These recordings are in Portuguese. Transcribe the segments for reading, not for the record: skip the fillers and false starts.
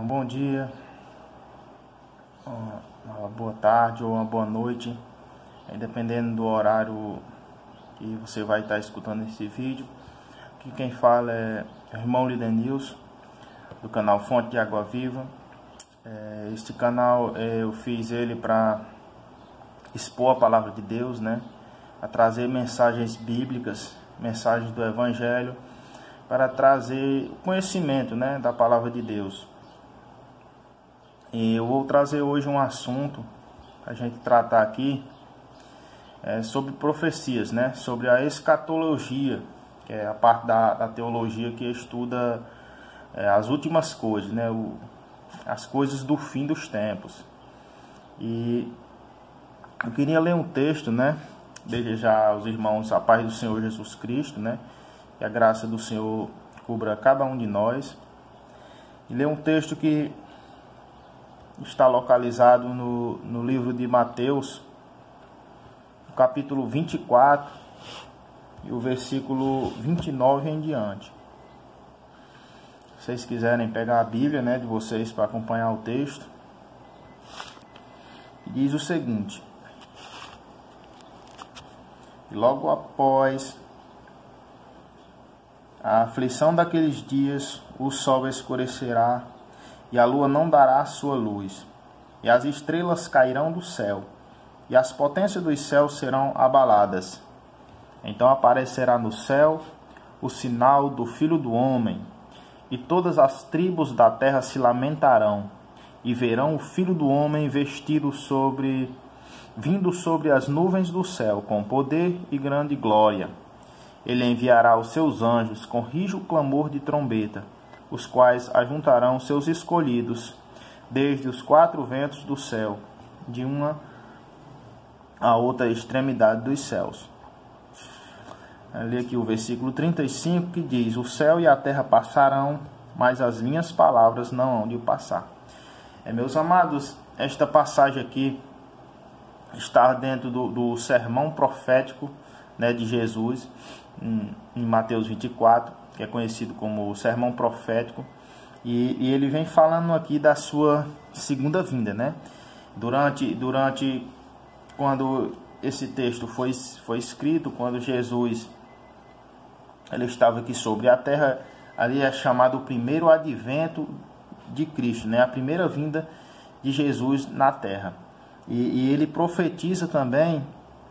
bom dia, uma boa tarde ou uma boa noite, dependendo do horário que você vai estar escutando esse vídeo. Aqui quem fala é o irmão Lidenilson, do canal Fonte de Água Viva. Este canal eu fiz ele para expor a palavra de Deus, a trazer mensagens bíblicas, mensagens do Evangelho, para trazer conhecimento, da palavra de Deus. E eu vou trazer hoje um assunto para a gente tratar aqui sobre profecias, sobre a escatologia, que é a parte da teologia que estuda as últimas coisas, as coisas do fim dos tempos. E eu queria ler um texto, desejar aos irmãos a paz do Senhor Jesus Cristo, que a graça do Senhor cubra cada um de nós. E ler um texto que está localizado no livro de Mateus, no capítulo 24, e o versículo 29 em diante. Se vocês quiserem pegar a Bíblia de vocês para acompanhar o texto, diz o seguinte: e logo após a aflição daqueles dias, o sol escurecerá, e a lua não dará a sua luz, e as estrelas cairão do céu, e as potências dos céus serão abaladas. Então aparecerá no céu o sinal do Filho do Homem, e todas as tribos da terra se lamentarão, e verão o Filho do Homem vindo sobre as nuvens do céu, com poder e grande glória. Ele enviará os seus anjos com rijo clamor de trombeta, os quais ajuntarão seus escolhidos desde os quatro ventos do céu, de uma a outra extremidade dos céus. Eu li aqui o versículo 35, que diz: o céu e a terra passarão, mas as minhas palavras não hão de passar. Meus amados, esta passagem aqui está dentro do sermão profético de Jesus, em Mateus 24, que é conhecido como o sermão profético, e ele vem falando aqui da sua segunda vinda, Durante quando esse texto foi escrito, quando Jesus ele estava aqui sobre a terra, ali é chamado o primeiro advento de Cristo, a primeira vinda de Jesus na terra. E ele profetiza também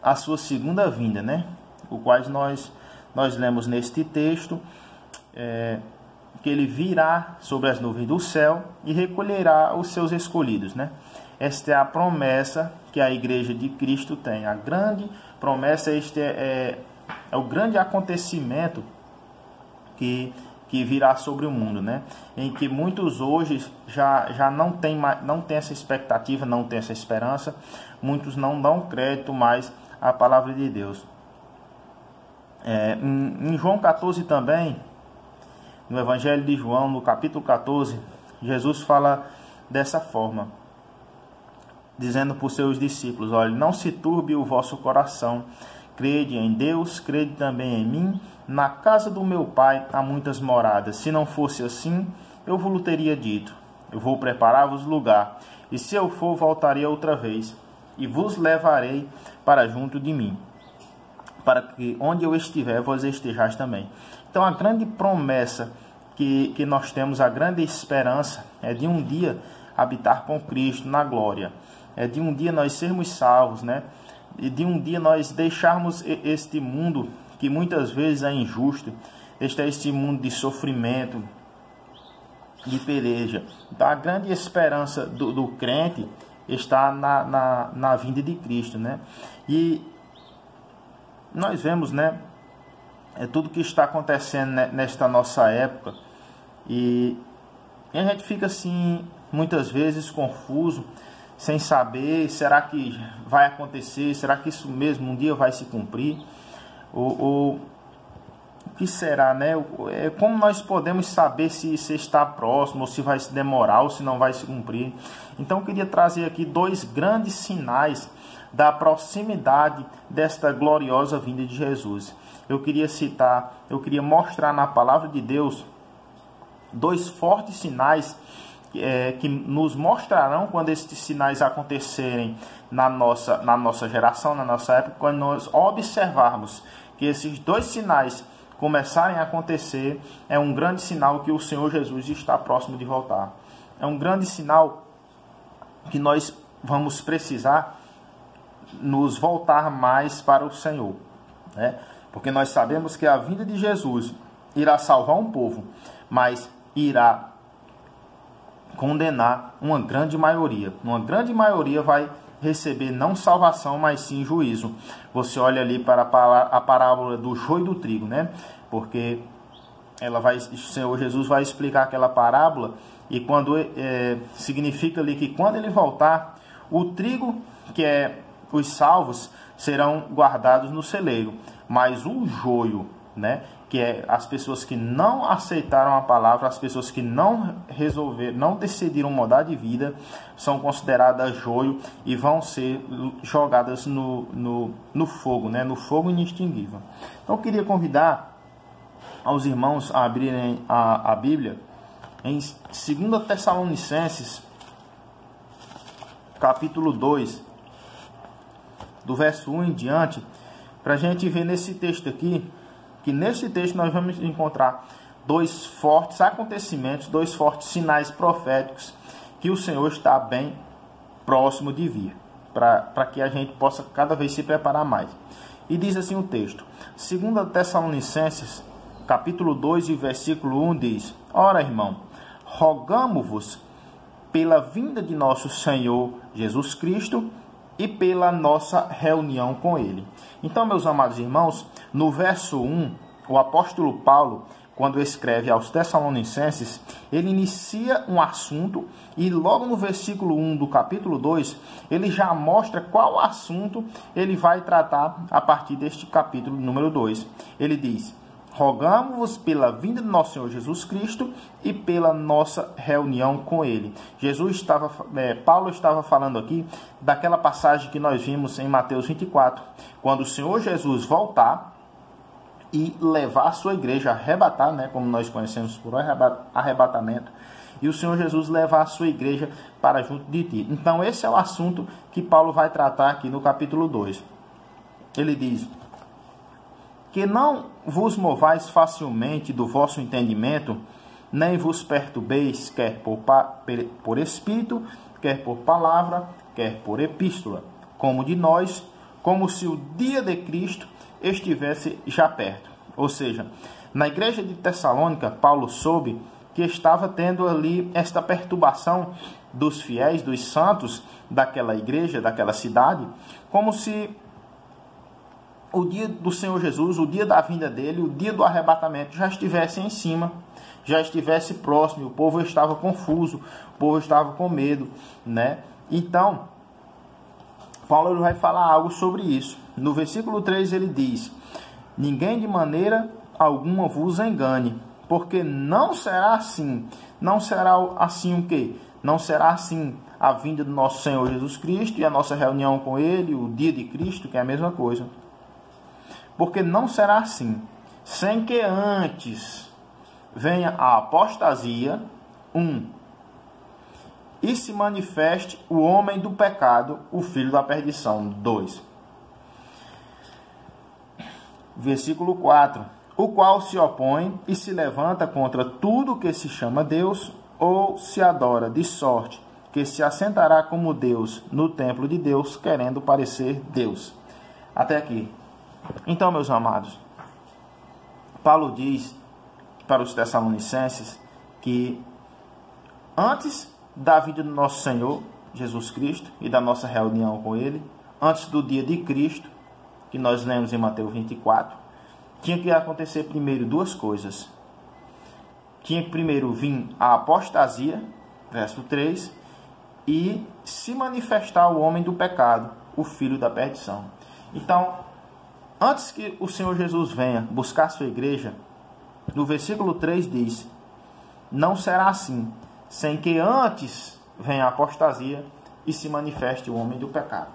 a sua segunda vinda, o qual nós lemos neste texto, que ele virá sobre as nuvens do céu e recolherá os seus escolhidos, Esta é a promessa que a igreja de Cristo tem. A grande promessa, este é o grande acontecimento que virá sobre o mundo, em que muitos hoje já não tem essa expectativa, não tem essa esperança. Muitos não dão crédito mais à palavra de Deus. Em João 14 também, no Evangelho de João, no capítulo 14, Jesus fala dessa forma, dizendo para os seus discípulos: olha, não se turbe o vosso coração, crede em Deus, crede também em mim. Na casa do meu Pai há muitas moradas. Se não fosse assim, eu vos teria dito: eu vou preparar-vos lugar, e se eu for, voltarei outra vez, e vos levarei para junto de mim, para que onde eu estiver, vós estejais também. Então a grande promessa que nós temos, a grande esperança, é de um dia habitar com Cristo na glória, é de um dia nós sermos salvos, e de um dia nós deixarmos este mundo que muitas vezes é injusto, este mundo de sofrimento, de peleja. Então a grande esperança do crente está na vinda de Cristo, E nós vemos, tudo que está acontecendo nesta nossa época, e a gente fica assim, muitas vezes confuso, sem saber, será que vai acontecer? Será que isso mesmo um dia vai se cumprir? O que será, Como nós podemos saber se está próximo, ou se vai se demorar, ou se não vai se cumprir? Então eu queria trazer aqui dois grandes sinais da proximidade desta gloriosa vinda de Jesus. Eu queria mostrar na palavra de Deus dois fortes sinais que nos mostrarão quando esses sinais acontecerem na nossa geração, na nossa época, quando nós observarmos que esses dois sinais começarem a acontecer, é um grande sinal que o Senhor Jesus está próximo de voltar. É um grande sinal que nós vamos precisar nos voltar mais para o Senhor, né? Porque nós sabemos que a vinda de Jesus irá salvar um povo, mas irá condenar uma grande maioria. Uma grande maioria vai receber não salvação, mas sim juízo. Você olha ali para a parábola do joio e do trigo, né? Porque o Senhor Jesus vai explicar aquela parábola, e quando significa ali que quando ele voltar, o trigo, que é os salvos, serão guardados no celeiro, mas o joio, né, que é as pessoas que não aceitaram a palavra, as pessoas que não decidiram mudar de vida, são consideradas joio e vão ser jogadas no fogo, né, no fogo inextinguível. Então eu queria convidar aos irmãos a abrirem a Bíblia em 2 Tessalonicenses, capítulo 2, do verso 1 em diante, para a gente ver nesse texto aqui, que nesse texto nós vamos encontrar dois fortes acontecimentos, dois fortes sinais proféticos, que o Senhor está bem próximo de vir, para que a gente possa cada vez se preparar mais. E diz assim o texto, 2 Tessalonicenses, capítulo 2 e versículo 1 diz: Ora, irmão, rogamo-vos pela vinda de nosso Senhor Jesus Cristo e pela nossa reunião com Ele. Então, meus amados irmãos, no verso 1, o apóstolo Paulo, quando escreve aos Tessalonicenses, ele inicia um assunto e logo no versículo 1 do capítulo 2, ele já mostra qual assunto ele vai tratar a partir deste capítulo número 2. Ele diz: rogamo-vos pela vinda de nosso Senhor Jesus Cristo e pela nossa reunião com Ele. Paulo estava falando aqui daquela passagem que nós vimos em Mateus 24, quando o Senhor Jesus voltar e levar a sua igreja, arrebatar, né, como nós conhecemos por arrebatamento, e o Senhor Jesus levar a sua igreja para junto de ti. Então esse é o assunto que Paulo vai tratar aqui no capítulo 2. Ele diz: que não vos movais facilmente do vosso entendimento, nem vos perturbeis, quer por espírito, quer por palavra, quer por epístola, como de nós, como se o dia de Cristo estivesse já perto. Ou seja, na igreja de Tessalônica, Paulo soube que estava tendo ali esta perturbação dos fiéis, dos santos daquela igreja, daquela cidade, como se o dia do Senhor Jesus, o dia da vinda dele, o dia do arrebatamento já estivesse em cima, já estivesse próximo, o povo estava confuso, o povo estava com medo, né? Então, Paulo vai falar algo sobre isso. No versículo 3 ele diz: ninguém de maneira alguma vos engane, porque não será assim. Não será assim o quê? Não será assim a vinda do nosso Senhor Jesus Cristo e a nossa reunião com Ele, o dia de Cristo, que é a mesma coisa. Porque não será assim, sem que antes venha a apostasia, e se manifeste o homem do pecado, o filho da perdição, 2. Versículo 4. O qual se opõe e se levanta contra tudo que se chama Deus, ou se adora, de sorte que se assentará como Deus no templo de Deus, querendo parecer Deus. Até aqui. Então, meus amados, Paulo diz para os Tessalonicenses que antes da vinda do nosso Senhor Jesus Cristo e da nossa reunião com Ele, antes do dia de Cristo, que nós lemos em Mateus 24, tinha que acontecer primeiro duas coisas. Tinha que primeiro vir a apostasia, verso 3, e se manifestar o homem do pecado, o filho da perdição. Então, antes que o Senhor Jesus venha buscar sua igreja, no versículo 3 diz: não será assim, sem que antes venha a apostasia e se manifeste o homem do pecado.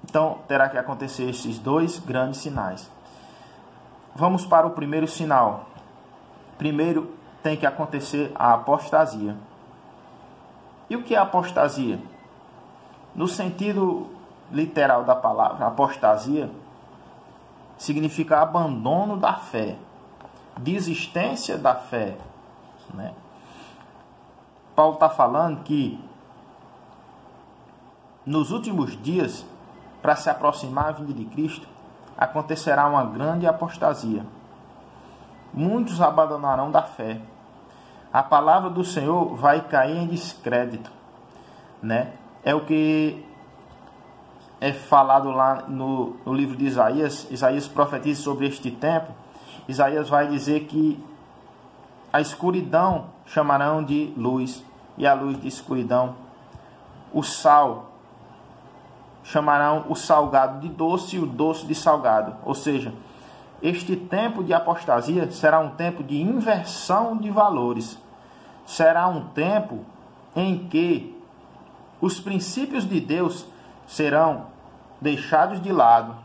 Então, terá que acontecer esses dois grandes sinais. Vamos para o primeiro sinal. Primeiro, tem que acontecer a apostasia. E o que é apostasia? No sentido literal da palavra, apostasia significa abandono da fé, desistência da fé, né? Paulo está falando que nos últimos dias, para se aproximar a vinda de Cristo, acontecerá uma grande apostasia. Muitos abandonarão da fé. A palavra do Senhor vai cair em descrédito, né? É o que é falado lá no livro de Isaías. Isaías profetiza sobre este tempo. Isaías vai dizer que a escuridão chamarão de luz, e a luz de escuridão. O sal chamarão o salgado de doce, e o doce de salgado. Ou seja, este tempo de apostasia será um tempo de inversão de valores. Será um tempo em que os princípios de Deus serão deixados de lado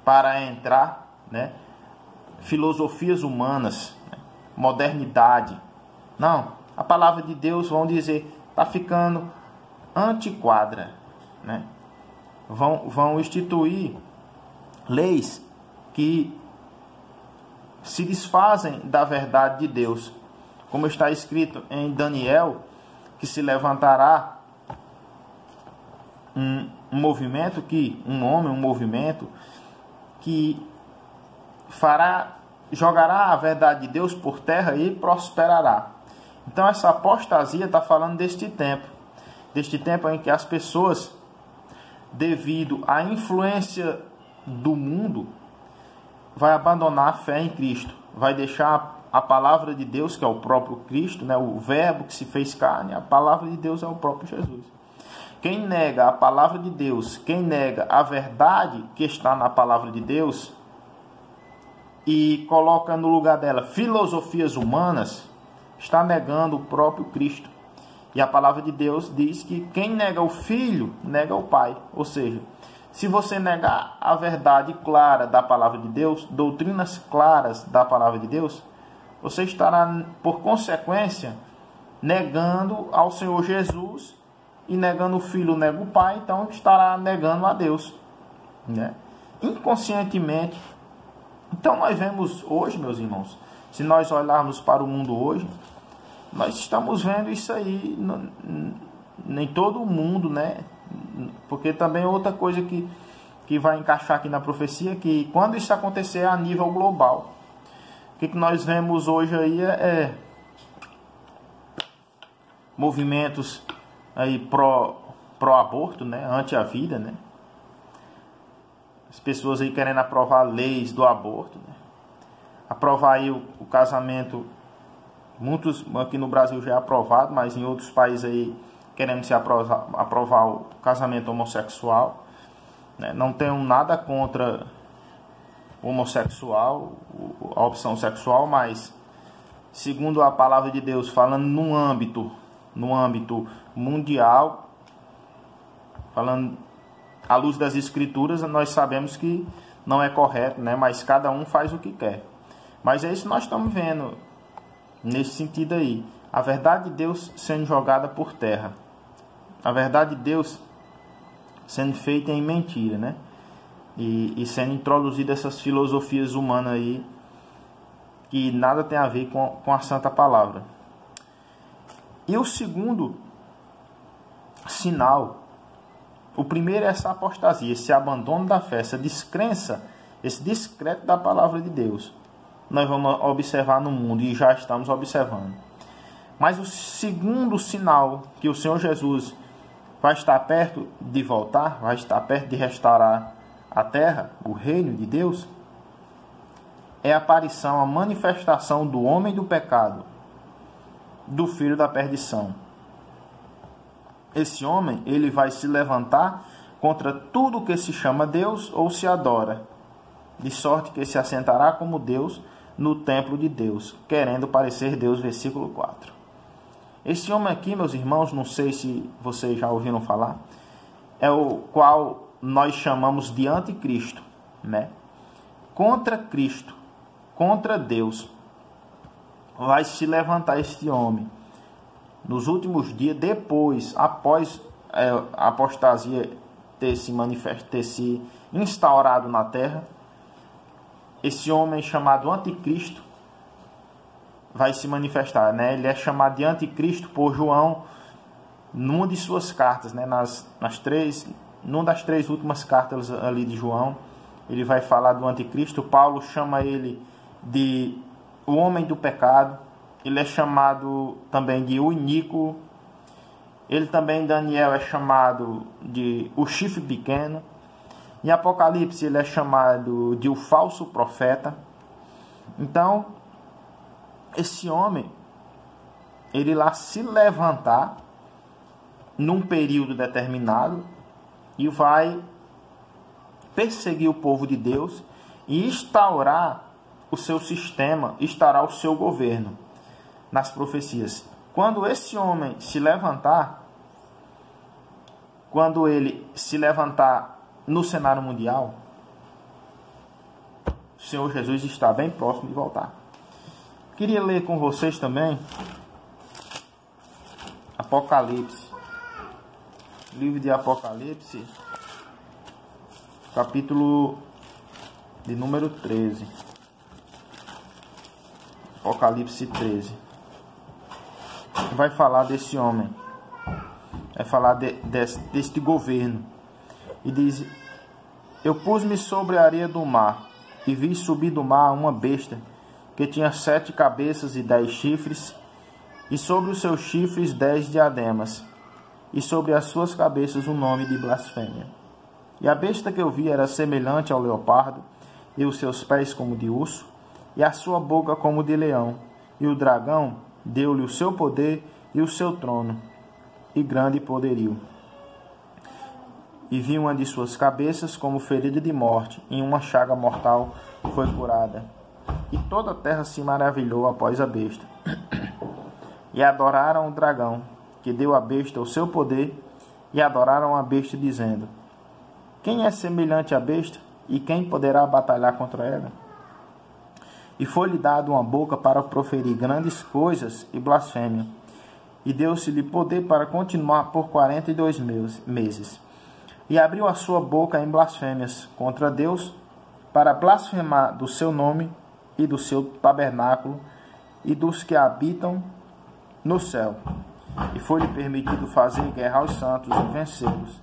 para entrar, né, filosofias humanas, né, modernidade. Não, a palavra de Deus, vão dizer, está ficando antiquada, né? Vão instituir leis que se desfazem da verdade de Deus. Como está escrito em Daniel, que se levantará um movimento que jogará a verdade de Deus por terra e prosperará. Então essa apostasia está falando deste tempo em que as pessoas, devido à influência do mundo, vai abandonar a fé em Cristo, vai deixar a palavra de Deus, que é o próprio Cristo, né, o verbo que se fez carne. A palavra de Deus é o próprio Jesus. Quem nega a palavra de Deus, quem nega a verdade que está na palavra de Deus e coloca no lugar dela filosofias humanas, está negando o próprio Cristo. E a palavra de Deus diz que quem nega o Filho, nega o Pai. Ou seja, se você negar a verdade clara da palavra de Deus, doutrinas claras da palavra de Deus, você estará, por consequência, negando ao Senhor Jesus, e negando o Filho, nega o Pai, então estará negando a Deus, né? Inconscientemente. Então nós vemos hoje, meus irmãos, se nós olharmos para o mundo hoje, nós estamos vendo isso aí em todo o mundo, né? Porque também outra coisa que vai encaixar aqui na profecia, que quando isso acontecer a nível global, o que nós vemos hoje aí é movimentos aí pró-aborto, né? Anti a vida, né? As pessoas aí querendo aprovar leis do aborto, né? Aprovar aí o casamento. Muitos aqui no Brasil já é aprovado, mas em outros países aí querendo se aprovar o casamento homossexual, né? Não tenho nada contra o homossexual, a opção sexual, mas segundo a palavra de Deus, falando num âmbito mundial, falando à luz das Escrituras, nós sabemos que não é correto, né? Mas cada um faz o que quer. Mas é isso que nós estamos vendo nesse sentido aí. A verdade de Deus sendo jogada por terra. A verdade de Deus sendo feita em mentira, né? E sendo introduzida essas filosofias humanas aí, que nada tem a ver com a santa palavra. E o segundo sinal, o primeiro é essa apostasia, esse abandono da fé, essa descrença, esse descrédito da palavra de Deus. Nós vamos observar no mundo e já estamos observando. Mas o segundo sinal que o Senhor Jesus vai estar perto de voltar, vai estar perto de restaurar a terra, o reino de Deus, é a aparição, a manifestação do homem do pecado, do filho da perdição. Esse homem, ele vai se levantar contra tudo que se chama Deus ou se adora, de sorte que se assentará como Deus no templo de Deus, querendo parecer Deus, versículo 4. Esse homem aqui, meus irmãos, não sei se vocês já ouviram falar, é o qual nós chamamos de anticristo, né? Contra Cristo, contra Deus. vai se levantar este homem nos últimos dias, após a apostasia ter se instaurado na terra. Esse homem chamado Anticristo vai se manifestar, né? Ele é chamado de Anticristo por João numa de suas cartas, né? Numa das 3 últimas cartas ali de João, ele vai falar do Anticristo. Paulo chama ele de o homem do pecado. Ele é chamado também de o iníquo. Ele também, Daniel, é chamado de o chifre pequeno. Em Apocalipse, ele é chamado de o falso profeta. Então, esse homem, ele lá se levantar num período determinado e vai perseguir o povo de Deus e instaurar o seu sistema, instaurar o seu governo nas profecias. Quando esse homem se levantar, quando ele se levantar no cenário mundial, o Senhor Jesus está bem próximo de voltar. Queria ler com vocês também Apocalipse, livro de Apocalipse, capítulo de número 13. Apocalipse 13. Vai falar desse homem, vai falar deste governo. E diz: eu pus-me sobre a areia do mar, e vi subir do mar uma besta, que tinha 7 cabeças e 10 chifres, e sobre os seus chifres 10 diademas, e sobre as suas cabeças o nome de blasfêmia. E a besta que eu vi era semelhante ao leopardo, e os seus pés como de urso, e a sua boca como de leão. E o dragão deu-lhe o seu poder e o seu trono, e grande poderio. E vi uma de suas cabeças como ferida de morte, e uma chaga mortal foi curada. E toda a terra se maravilhou após a besta. E adoraram o dragão, que deu à besta o seu poder, e adoraram a besta, dizendo: quem é semelhante à besta, e quem poderá batalhar contra ela? E foi-lhe dado uma boca para proferir grandes coisas e blasfêmia, e deu-se-lhe poder para continuar por 42 meses. E abriu a sua boca em blasfêmias contra Deus, para blasfemar do seu nome e do seu tabernáculo e dos que habitam no céu. E foi-lhe permitido fazer guerra aos santos e vencê-los.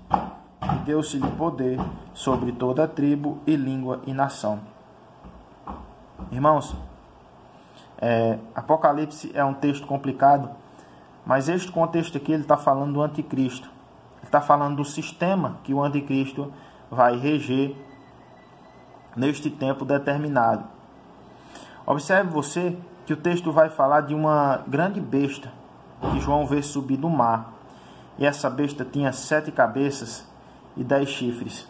E deu-se-lhe poder sobre toda a tribo e língua e nação. Irmãos, Apocalipse é um texto complicado, mas este contexto aqui ele está falando do anticristo. Ele está falando do sistema que o anticristo vai reger neste tempo determinado. Observe você que o texto vai falar de uma grande besta que João vê subir do mar. E essa besta tinha 7 cabeças e 10 chifres.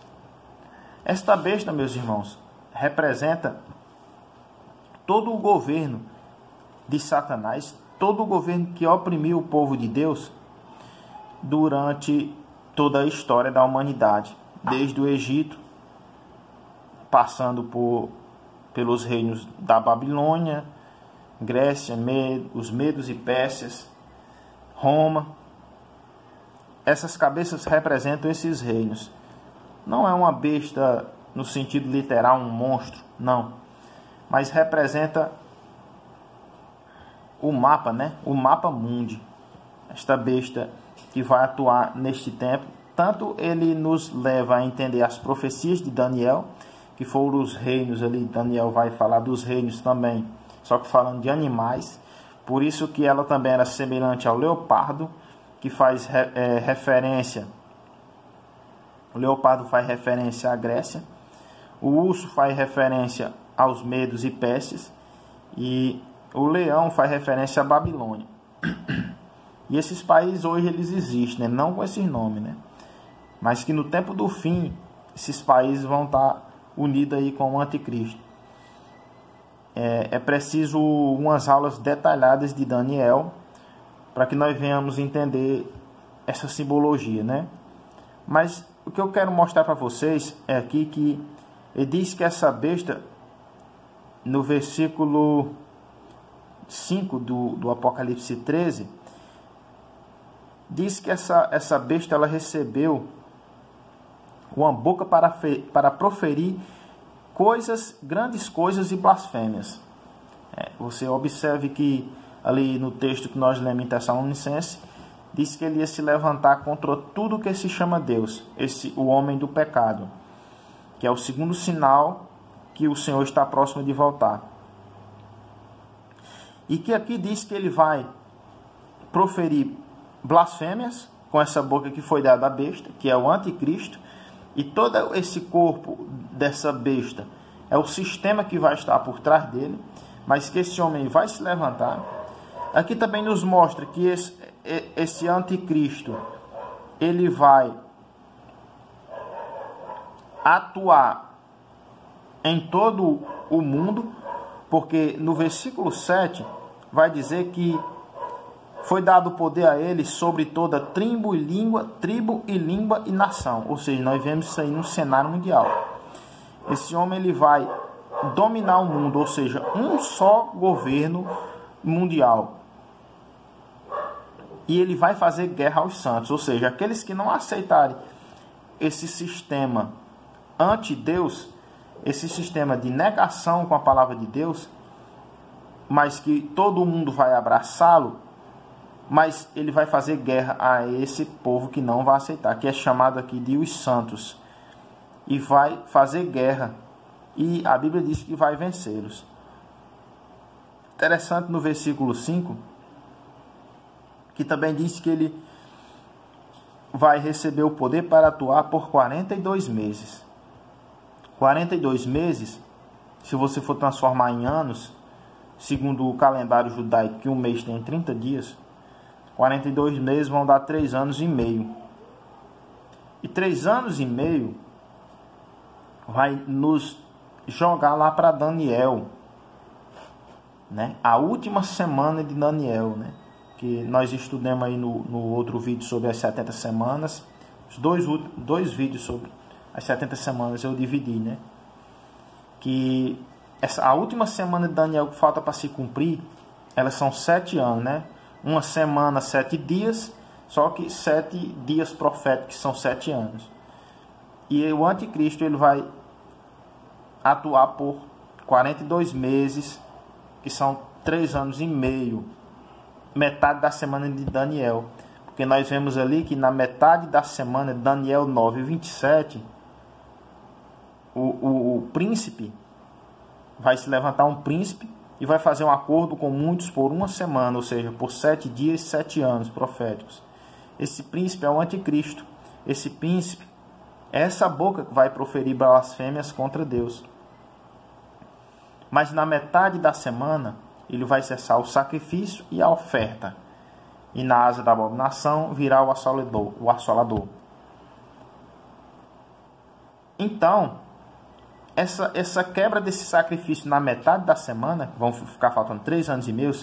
Esta besta, meus irmãos, representa todo o governo de Satanás, todo o governo que oprimiu o povo de Deus durante toda a história da humanidade, desde o Egito, passando pelos reinos da Babilônia, Grécia, os medos e Pérsias, Roma. Essas cabeças representam esses reinos. Não é uma besta no sentido literal, um monstro, não. Mas representa o mapa, né? O mapa mundi. Esta besta que vai atuar neste tempo. Tanto ele nos leva a entender as profecias de Daniel, que foram os reinos ali. Daniel vai falar dos reinos também, só que falando de animais. Por isso que ela também era semelhante ao leopardo, que faz referência. O leopardo faz referência à Grécia. O urso faz referência aos medos e Pérsias. E o leão faz referência à Babilônia. E esses países hoje eles existem, né? Não com esses nomes, né? Mas que no tempo do fim, esses países vão estar unidos aí com o anticristo. É preciso umas aulas detalhadas de Daniel para que nós venhamos entender essa simbologia, né? Mas o que eu quero mostrar para vocês é aqui que ele diz que essa besta, no versículo 5 do Apocalipse 13, diz que essa besta ela recebeu uma boca para proferir grandes coisas e blasfêmias. Você observe que ali no texto que nós lemos em Tessalonicenses, diz que ele ia se levantar contra tudo que se chama Deus, o homem do pecado, que é o segundo sinal que o Senhor está próximo de voltar. E que aqui diz que ele vai proferir blasfêmias com essa boca que foi dada à besta, que é o anticristo, e todo esse corpo dessa besta é o sistema que vai estar por trás dele, mas que esse homem vai se levantar. Aqui também nos mostra que esse anticristo, ele vai atuar em todo o mundo, porque no versículo 7 vai dizer que foi dado poder a ele sobre toda tribo e língua e nação. Ou seja, nós vemos isso aí no cenário mundial. Esse homem ele vai dominar o mundo, ou seja, um só governo mundial. E ele vai fazer guerra aos santos, ou seja, aqueles que não aceitarem esse sistema anti-Deus, esse sistema de negação com a palavra de Deus, mas que todo mundo vai abraçá-lo, mas ele vai fazer guerra a esse povo que não vai aceitar, que é chamado aqui de os santos, e vai fazer guerra, e a Bíblia diz que vai vencê-los. Interessante no versículo 5, que também diz que ele vai receber o poder para atuar por 42 meses. 42 meses, se você for transformar em anos, segundo o calendário judaico, que um mês tem 30 dias, 42 meses vão dar 3 anos e meio. E 3 anos e meio vai nos jogar lá para Daniel, né? A última semana de Daniel, né? Que nós estudamos aí no outro vídeo sobre as 70 semanas. Os dois vídeos sobre as 70 semanas eu dividi, né? Que a última semana de Daniel que falta para se cumprir, elas são 7 anos, né? Uma semana, 7 dias, só que 7 dias proféticos, que são 7 anos. E o anticristo ele vai atuar por 42 meses, que são 3 anos e meio, metade da semana de Daniel. Porque nós vemos ali que na metade da semana de Daniel 9, 27, o príncipe, vai se levantar um príncipe e vai fazer um acordo com muitos por uma semana, ou seja, por 7 dias e 7 anos proféticos. Esse príncipe é o anticristo. Esse príncipe é essa boca que vai proferir blasfêmias contra Deus. Mas na metade da semana, ele vai cessar o sacrifício e a oferta. E na asa da abominação virá o assolador. Então, essa quebra desse sacrifício na metade da semana, vão ficar faltando 3 anos e meio,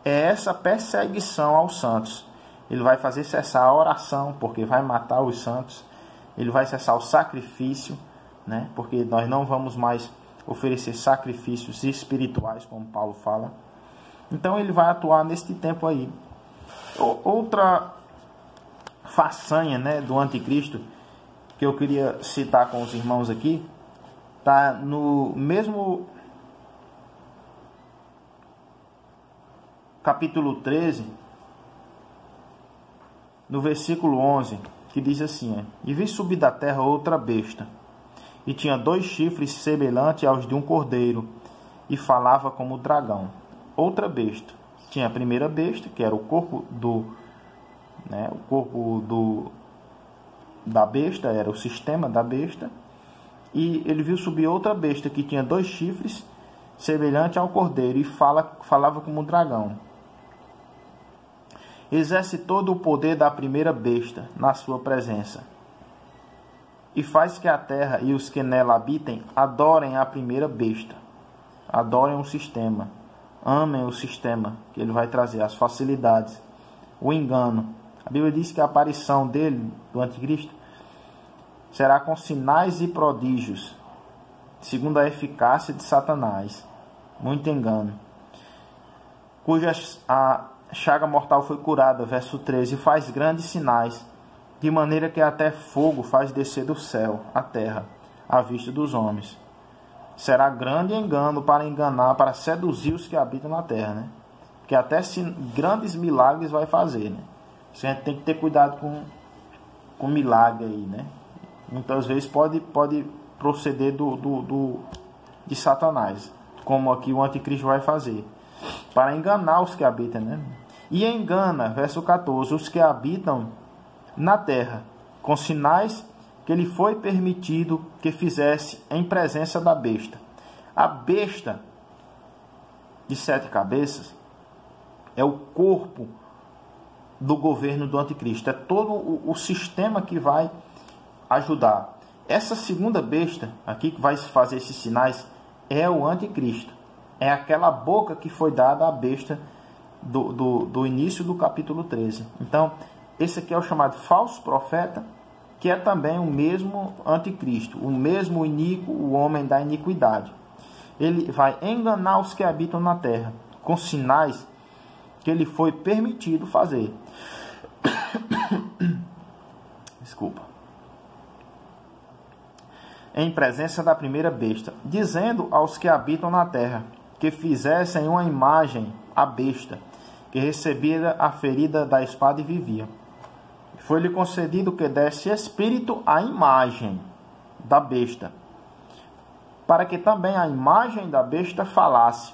é essa perseguição aos santos. Ele vai fazer cessar a oração, porque vai matar os santos. Ele vai cessar o sacrifício, né? Porque nós não vamos mais oferecer sacrifícios espirituais, como Paulo fala. Então ele vai atuar neste tempo aí. Outra façanha, né, do anticristo que eu queria citar com os irmãos aqui, está no mesmo capítulo 13, no versículo 11, que diz assim: E vi subir da terra outra besta, e tinha 2 chifres semelhantes aos de um cordeiro, e falava como dragão. Outra besta. Tinha a primeira besta, que era o corpo da besta, era o sistema da besta. E ele viu subir outra besta, que tinha 2 chifres, semelhante ao cordeiro, e falava como dragão. Exerce todo o poder da primeira besta na sua presença, e faz que a terra e os que nela habitem adorem a primeira besta, adorem o sistema, amem o sistema que ele vai trazer, as facilidades, o engano. A Bíblia diz que a aparição dele, do anticristo, será com sinais e prodígios, segundo a eficácia de Satanás. Muito engano. cuja a chaga mortal foi curada, verso 13, faz grandes sinais, de maneira que até fogo faz descer do céu a terra, à vista dos homens. Será grande engano para enganar, para seduzir os que habitam na terra, né? Que até grandes milagres vai fazer, né? Isso a gente tem que ter cuidado com milagre aí, né? Muitas vezes pode proceder de Satanás, como aqui o anticristo vai fazer, para enganar os que habitam, né? E engana, verso 14, os que habitam na terra, com sinais que lhe foi permitido que fizesse em presença da besta. A besta de 7 cabeças é o corpo do governo do anticristo, é todo o sistema que vai ajudar. Essa segunda besta aqui que vai fazer esses sinais é o anticristo, é aquela boca que foi dada à besta do início do capítulo 13. Então, esse aqui é o chamado falso profeta, que é também o mesmo anticristo, o mesmo iníquo, o homem da iniquidade. Ele vai enganar os que habitam na terra, com sinais que ele foi permitido fazer. Desculpa. Em presença da primeira besta, dizendo aos que habitam na terra, que fizessem uma imagem à besta, que recebera a ferida da espada e vivia. Foi-lhe concedido que desse espírito à imagem da besta, para que também a imagem da besta falasse,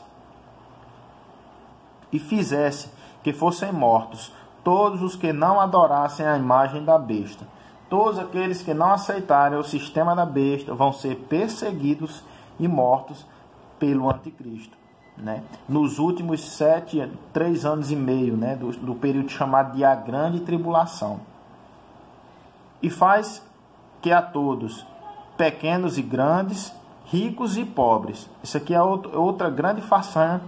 e fizesse que fossem mortos todos os que não adorassem a imagem da besta. Todos aqueles que não aceitarem o sistema da besta vão ser perseguidos e mortos pelo anticristo, né? Nos últimos 3 anos e meio, né? do período chamado de a grande tribulação. E faz que a todos, pequenos e grandes, ricos e pobres. Isso aqui é outra grande façanha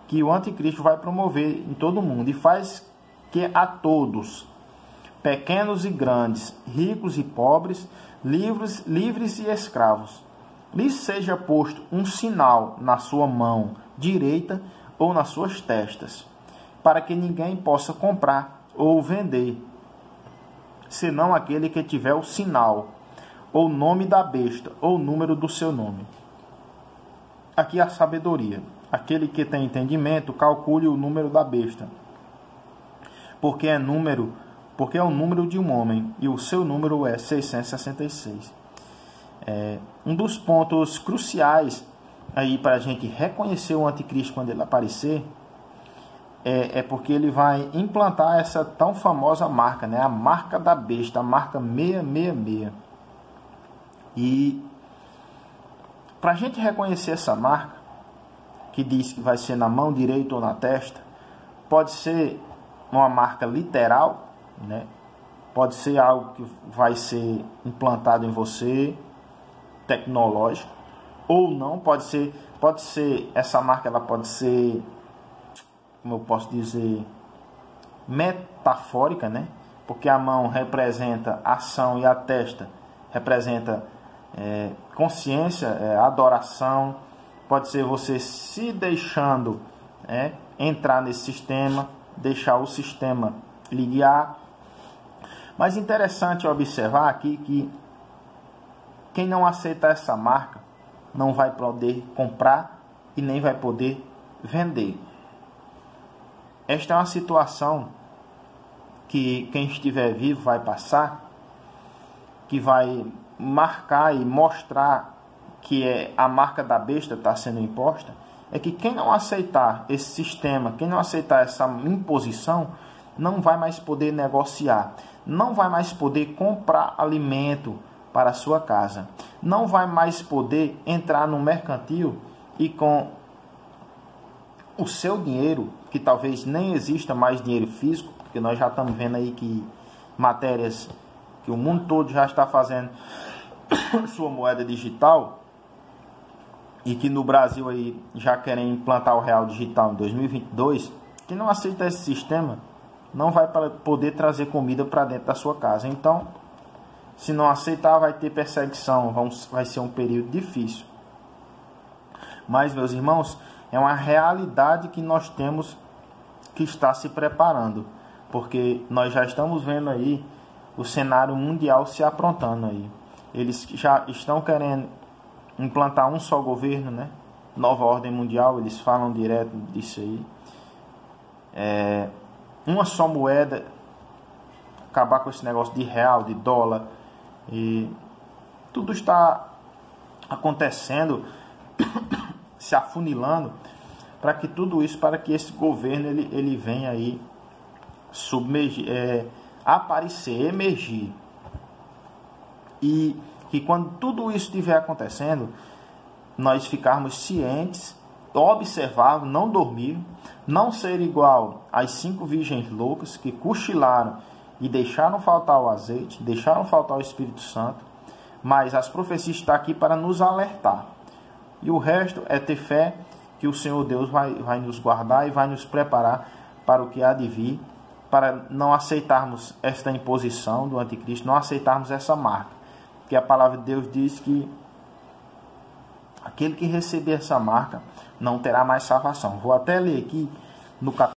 que o anticristo vai promover em todo o mundo. E faz que a todos, pequenos e grandes, ricos e pobres, livres e escravos, lhes seja posto um sinal na sua mão direita ou nas suas testas, para que ninguém possa comprar ou vender, senão aquele que tiver o sinal, ou nome da besta, ou número do seu nome. Aqui a sabedoria. Aquele que tem entendimento, calcule o número da besta, porque é o número de um homem, e o seu número é 666. Um dos pontos cruciais aí para a gente reconhecer o anticristo quando ele aparecer, é porque ele vai implantar essa tão famosa marca, né? A marca da besta, a marca 666. E para a gente reconhecer essa marca, que diz que vai ser na mão direita ou na testa, pode ser uma marca literal, né? Pode ser algo que vai ser implantado em você, tecnológico, ou não, pode ser essa marca, ela pode ser, como eu posso dizer, metafórica, né? Porque a mão representa ação e a testa representa consciência, adoração. Pode ser você se deixando entrar nesse sistema, deixar o sistema lhe guiar. Mas interessante observar aqui que quem não aceitar essa marca não vai poder comprar e nem vai poder vender. Esta é uma situação que quem estiver vivo vai passar, que vai marcar e mostrar que a marca da besta está sendo imposta, é que quem não aceitar esse sistema, quem não aceitar essa imposição, não vai mais poder negociar, não vai mais poder comprar alimento para a sua casa, não vai mais poder entrar no mercantil e com o seu dinheiro, que talvez nem exista mais dinheiro físico, porque nós já estamos vendo aí que matérias que o mundo todo já está fazendo sua moeda digital, e que no Brasil aí já querem implantar o real digital em 2022, quem não aceita esse sistema não vai poder trazer comida para dentro da sua casa. Então, se não aceitar, vai ter perseguição, vai ser um período difícil. Mas, meus irmãos, é uma realidade que nós temos que está se preparando, porque nós já estamos vendo aí o cenário mundial se aprontando aí. Eles já estão querendo implantar um só governo, né? Nova ordem mundial, eles falam direto disso aí. Uma só moeda, acabar com esse negócio de real, de dólar, e tudo está acontecendo, se afunilando, para que tudo isso, para que esse governo ele venha aí submergir, aparecer, emergir, e que quando tudo isso estiver acontecendo, nós ficarmos cientes, observar, não dormir, não ser igual às 5 virgens loucas que cochilaram e deixaram faltar o azeite, deixaram faltar o Espírito Santo, mas as profecias estão aqui para nos alertar. E o resto é ter fé que o Senhor Deus vai nos guardar e vai nos preparar para o que há de vir, para não aceitarmos esta imposição do anticristo, não aceitarmos essa marca. Porque a palavra de Deus diz que aquele que receber essa marca não terá mais salvação. Vou até ler aqui no capítulo